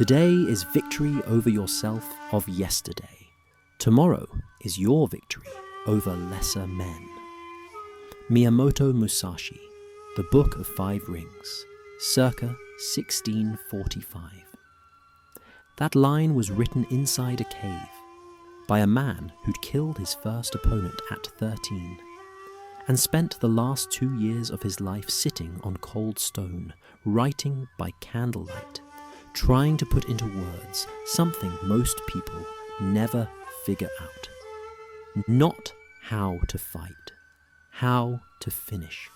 Today is victory over yourself of yesterday. Tomorrow is your victory over lesser men. Miyamoto Musashi, The Book of Five Rings, circa 1645. That line was written inside a cave by a man who'd killed his first opponent at 13 and spent the last 2 years of his life sitting on cold stone, writing by candlelight, trying to put into words something most people never figure out. Not how to fight, how to finish.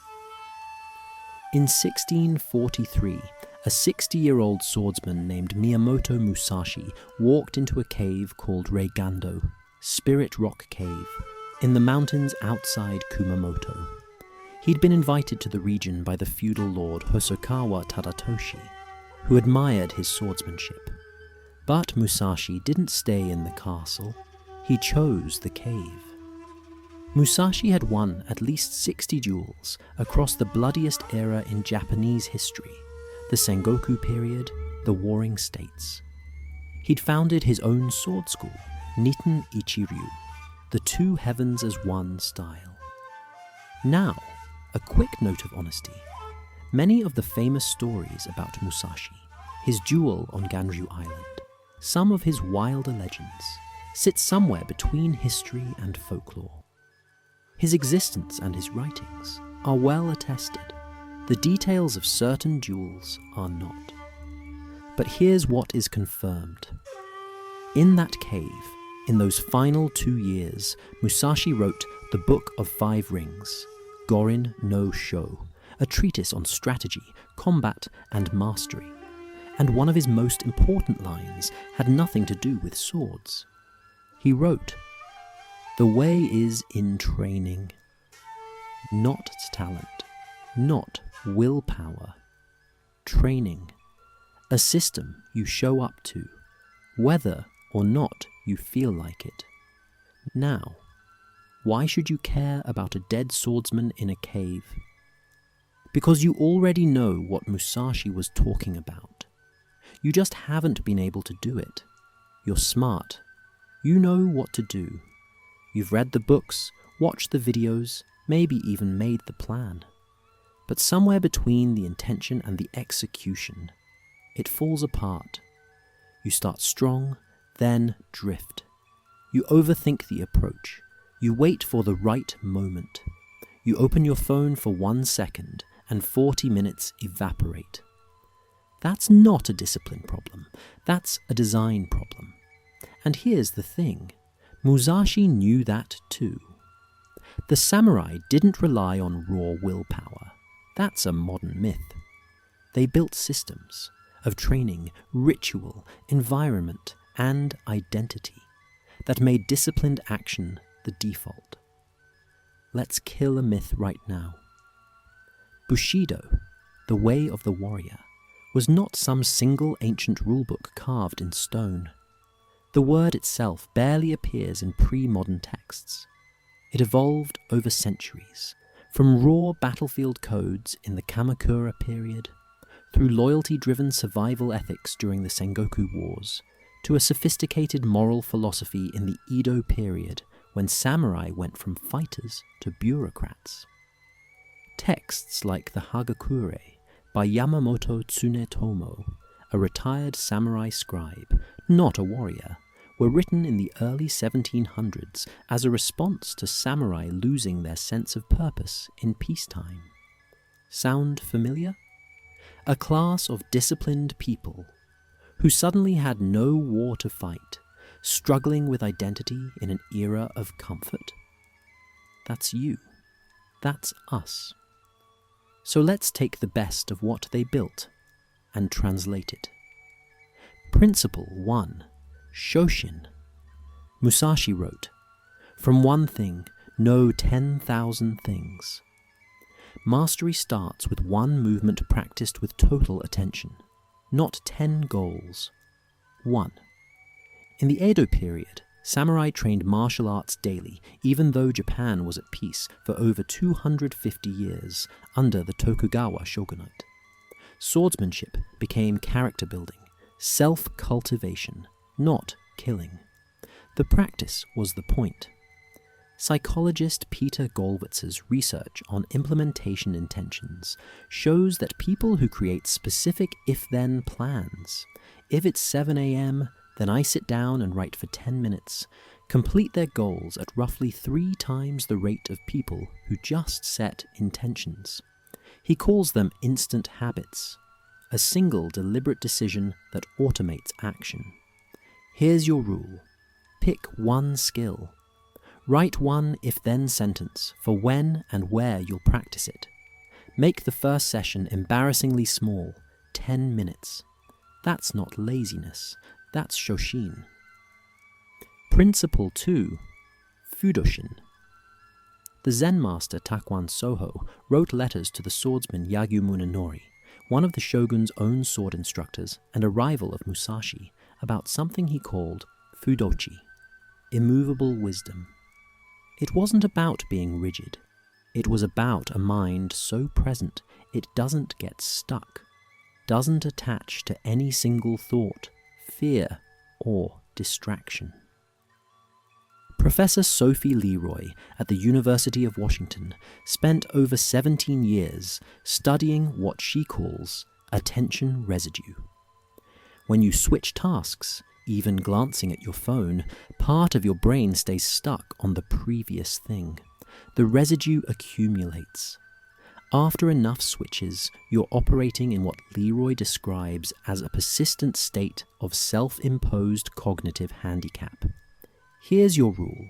In 1643, a 60-year-old swordsman named Miyamoto Musashi walked into a cave called Reigando, Spirit Rock Cave, in the mountains outside Kumamoto. He'd been invited to the region by the feudal lord Hosokawa Tadatoshi, who admired his swordsmanship. But Musashi didn't stay in the castle, he chose the cave. Musashi had won at least 60 duels across the bloodiest era in Japanese history, the Sengoku period, the Warring States. He'd founded his own sword school, Niten Ichiryu, the two heavens as one style. Now, a quick note of honesty. Many of the famous stories about Musashi, his duel on Ganryu Island, some of his wilder legends, sit somewhere between history and folklore. His existence and his writings are well attested. The details of certain duels are not. But here's what is confirmed. In that cave, in those final 2 years, Musashi wrote The Book of Five Rings, Gorin no Sho, a treatise on strategy, combat, and mastery. And one of his most important lines had nothing to do with swords. He wrote, "The way is in training, not talent, not willpower. Training, a system you show up to, whether or not you feel like it. Now, why should you care about a dead swordsman in a cave? Because you already know what Musashi was talking about. You just haven't been able to do it. You're smart. You know what to do. You've read the books, watched the videos, maybe even made the plan. But somewhere between the intention and the execution, it falls apart. You start strong, then drift. You overthink the approach. You wait for the right moment. You open your phone for 1 second and 40 minutes evaporate. That's not a discipline problem. That's a design problem. And here's the thing. Musashi knew that too. The samurai didn't rely on raw willpower. That's a modern myth. They built systems of training, ritual, environment, and identity that made disciplined action the default. Let's kill a myth right now. Bushido, the way of the warrior, was not some single ancient rulebook carved in stone. The word itself barely appears in pre-modern texts. It evolved over centuries, from raw battlefield codes in the Kamakura period, through loyalty-driven survival ethics during the Sengoku Wars, to a sophisticated moral philosophy in the Edo period when samurai went from fighters to bureaucrats. Texts like the Hagakure by Yamamoto Tsunetomo, a retired samurai scribe, not a warrior, were written in the early 1700s as a response to samurai losing their sense of purpose in peacetime. Sound familiar? A class of disciplined people who suddenly had no war to fight, struggling with identity in an era of comfort. That's you. That's us. So let's take the best of what they built and translate it. Principle 1. Shoshin. Musashi wrote, "From one thing, know 10,000 things." Mastery starts with one movement practiced with total attention, not 10 goals. 1. In the Edo period, samurai trained martial arts daily, even though Japan was at peace for over 250 years under the Tokugawa shogunate. Swordsmanship became character building, Self-cultivation, not killing. The practice was the point. Psychologist Peter Gollwitz's research on implementation intentions shows that people who create specific if-then plans, if it's 7 a.m., then I sit down and write for 10 minutes, complete their goals at roughly 3 times the rate of people who just set intentions. He calls them instant habits, a single deliberate decision that automates action. Here's your rule. Pick one skill. Write one if-then sentence for when and where you'll practice it. Make the first session embarrassingly small, 10 minutes. That's not laziness, that's Shoshin. Principle 2. Fudoshin. The Zen master Takuan Soho wrote letters to the swordsman Yagyu Munenori, one of the shogun's own sword instructors and a rival of Musashi, about something he called Fudochi, immovable wisdom. It wasn't about being rigid. It was about a mind so present it doesn't get stuck, doesn't attach to any single thought, fear, or distraction. Professor Sophie Leroy at the University of Washington spent over 17 years studying what she calls attention residue. When you switch tasks, even glancing at your phone, part of your brain stays stuck on the previous thing. The residue accumulates. After enough switches, you're operating in what Leroy describes as a persistent state of self-imposed cognitive handicap. Here's your rule.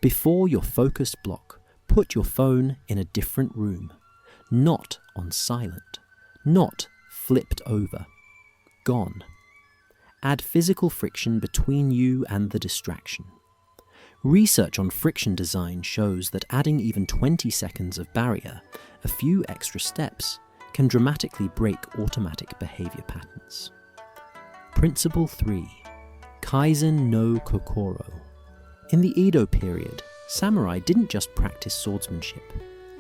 Before your focused block, put your phone in a different room. Not on silent. Not flipped over. Gone. Add physical friction between you and the distraction. Research on friction design shows that adding even 20 seconds of barrier, a few extra steps, can dramatically break automatic behavior patterns. Principle 3. Kaizen no kokoro. In the Edo period, samurai didn't just practice swordsmanship.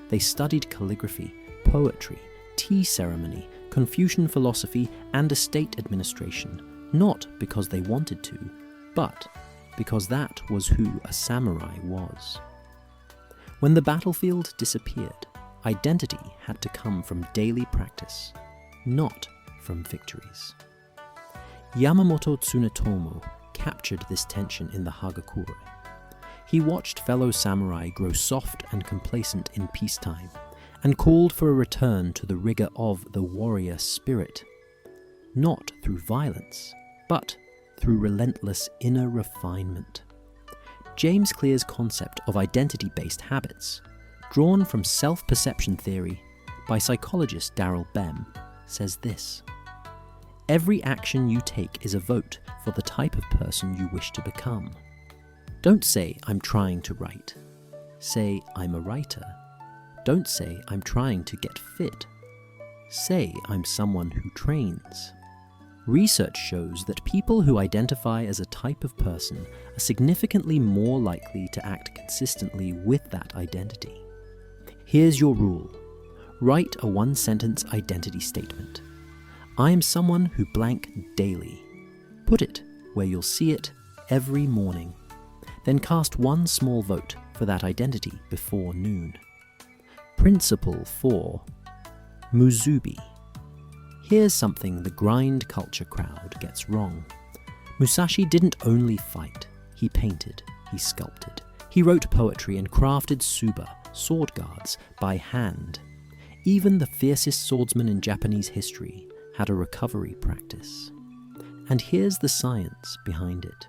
They studied calligraphy, poetry, tea ceremony, Confucian philosophy, and estate administration, not because they wanted to, but because that was who a samurai was. When the battlefield disappeared, identity had to come from daily practice, not from victories. Yamamoto Tsunetomo captured this tension in the Hagakure. He watched fellow samurai grow soft and complacent in peacetime, and called for a return to the rigor of the warrior spirit, not through violence, but through relentless inner refinement. James Clear's concept of identity-based habits, drawn from self-perception theory by psychologist Daryl Bem, says this: every action you take is a vote for the type of person you wish to become. Don't say, I'm trying to write. Say, I'm a writer. Don't say, I'm trying to get fit. Say, I'm someone who trains. Research shows that people who identify as a type of person are significantly more likely to act consistently with that identity. Here's your rule. Write a one-sentence identity statement. I am someone who blank daily. Put it where you'll see it every morning. Then cast one small vote for that identity before noon. Principle 4. Musubi. Here's something the grind culture crowd gets wrong. Musashi didn't only fight. He painted, he sculpted, he wrote poetry and crafted tsuba, sword guards, by hand. Even the fiercest swordsman in Japanese history had a recovery practice. And here's the science behind it.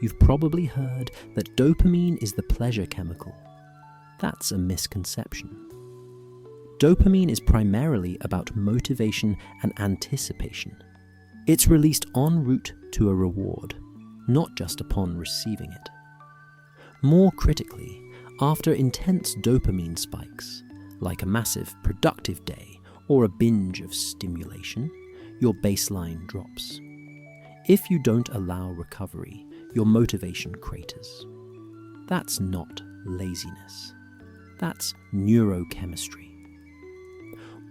You've probably heard that dopamine is the pleasure chemical. That's a misconception. Dopamine is primarily about motivation and anticipation. It's released en route to a reward, not just upon receiving it. More critically, after intense dopamine spikes, like a massive productive day or a binge of stimulation, your baseline drops. If you don't allow recovery, your motivation craters. That's not laziness. That's neurochemistry.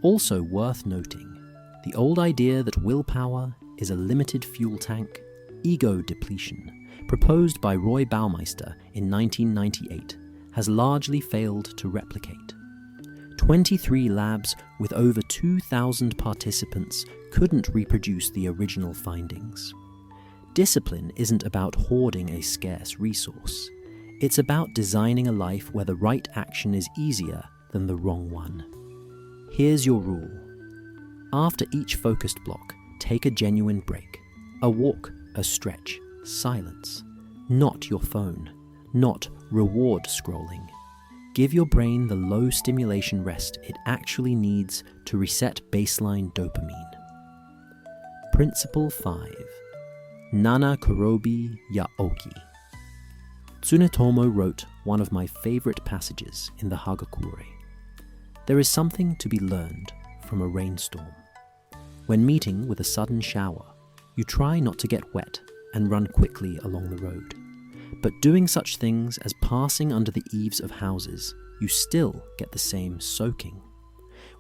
Also worth noting, the old idea that willpower is a limited fuel tank, ego depletion, proposed by Roy Baumeister in 1998, has largely failed to replicate. 23 labs with over 2,000 participants couldn't reproduce the original findings. Discipline isn't about hoarding a scarce resource. It's about designing a life where the right action is easier than the wrong one. Here's your rule. After each focused block, take a genuine break. A walk, a stretch, silence. Not your phone. Not reward scrolling. Give your brain the low stimulation rest it actually needs to reset baseline dopamine. Principle 5. Nana Korobi Yaoki. Tsunetomo wrote one of my favorite passages in the Hagakure. There is something to be learned from a rainstorm. When meeting with a sudden shower, you try not to get wet and run quickly along the road. But doing such things as passing under the eaves of houses, you still get the same soaking.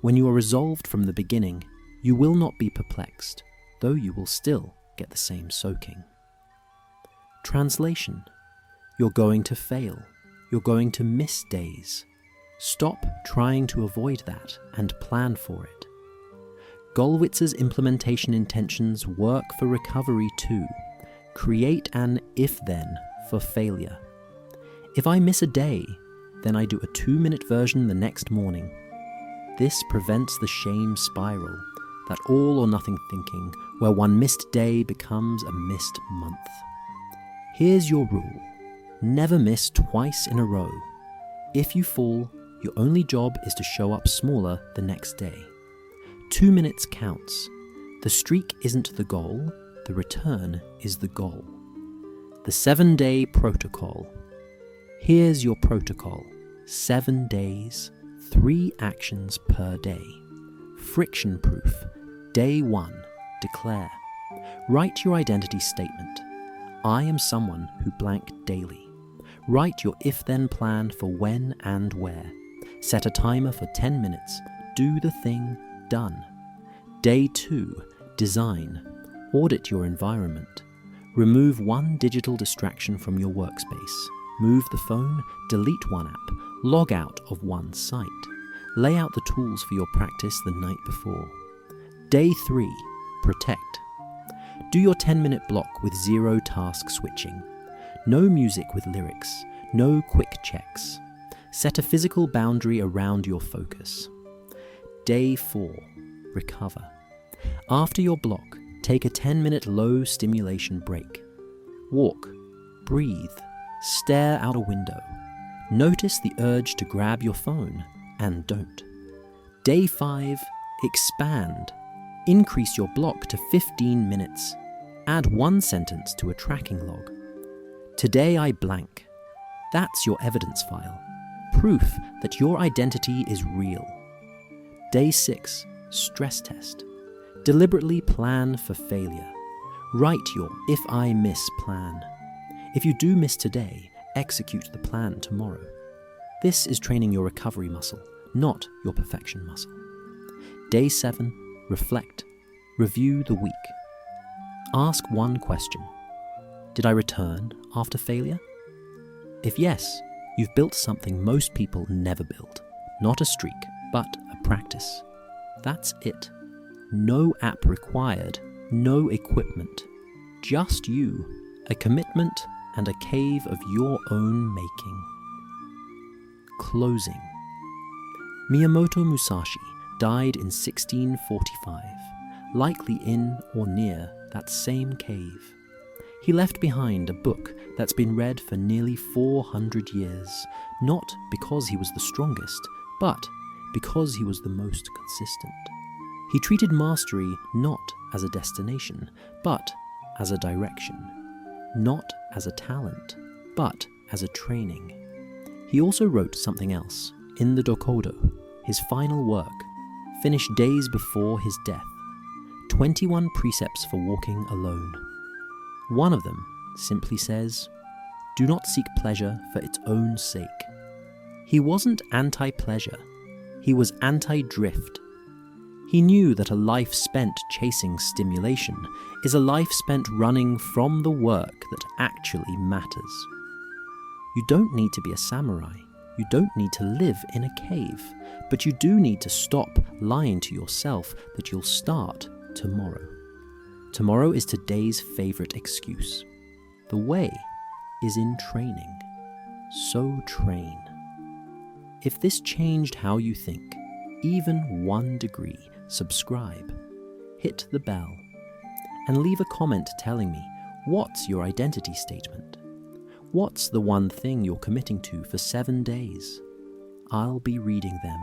When you are resolved from the beginning, you will not be perplexed, though you will still get the same soaking. Translation: you're going to fail. You're going to miss days. Stop trying to avoid that and plan for it. Gollwitz's implementation intentions work for recovery too. Create an if-then for failure. If I miss a day, then I do a 2-minute version the next morning. This prevents the shame spiral, that all or nothing thinking, where one missed day becomes a missed month. Here's your rule. Never miss twice in a row. If you fall, your only job is to show up smaller the next day. 2 minutes counts. The streak isn't the goal, the return is the goal. The 7-day protocol. Here's your protocol. 7 days, 3 actions per day. Friction proof. Day 1. Declare. Write your identity statement. I am someone who blank daily. Write your if-then plan for when and where. Set a timer for 10 minutes. Do the thing. Done. Day 2. Design. Audit your environment. Remove one digital distraction from your workspace. Move the phone, delete one app, log out of one site. Lay out the tools for your practice the night before. Day 3. Protect. Do your 10-minute block with 0 task switching. No music with lyrics. No quick checks. Set a physical boundary around your focus. Day 4. Recover. After your block, take a 10-minute low stimulation break. Walk. Breathe. Stare out a window. Notice the urge to grab your phone, and don't. Day 5. Expand. Increase your block to 15 minutes. Add 1 sentence to a tracking log. Today I blank. That's your evidence file. Proof that your identity is real. Day 6. Stress test. Deliberately plan for failure. Write your if I miss plan. If you do miss today, execute the plan tomorrow. This is training your recovery muscle, not your perfection muscle. Day 7. Reflect. Review the week. Ask one question. Did I return after failure? If yes, you've built something most people never build. Not a streak, but a practice. That's it. No app required, no equipment. Just you, a commitment, and a cave of your own making. Closing. Miyamoto Musashi died in 1645, likely in or near that same cave. He left behind a book that's been read for nearly 400 years, not because he was the strongest, but because he was the most consistent. He treated mastery not as a destination, but as a direction. Not as a talent, but as a training. He also wrote something else in the Dokodo, his final work, finished days before his death. 21 precepts for walking alone. One of them simply says, do not seek pleasure for its own sake. He wasn't anti-pleasure. He was anti-drift. He knew that a life spent chasing stimulation is a life spent running from the work that actually matters. You don't need to be a samurai. You don't need to live in a cave. But you do need to stop lying to yourself that you'll start tomorrow. Tomorrow is today's favorite excuse. The way is in training. So train. If this changed how you think, even 1 degree, subscribe, hit the bell, and leave a comment telling me, what's your identity statement? What's the one thing you're committing to for 7 days? I'll be reading them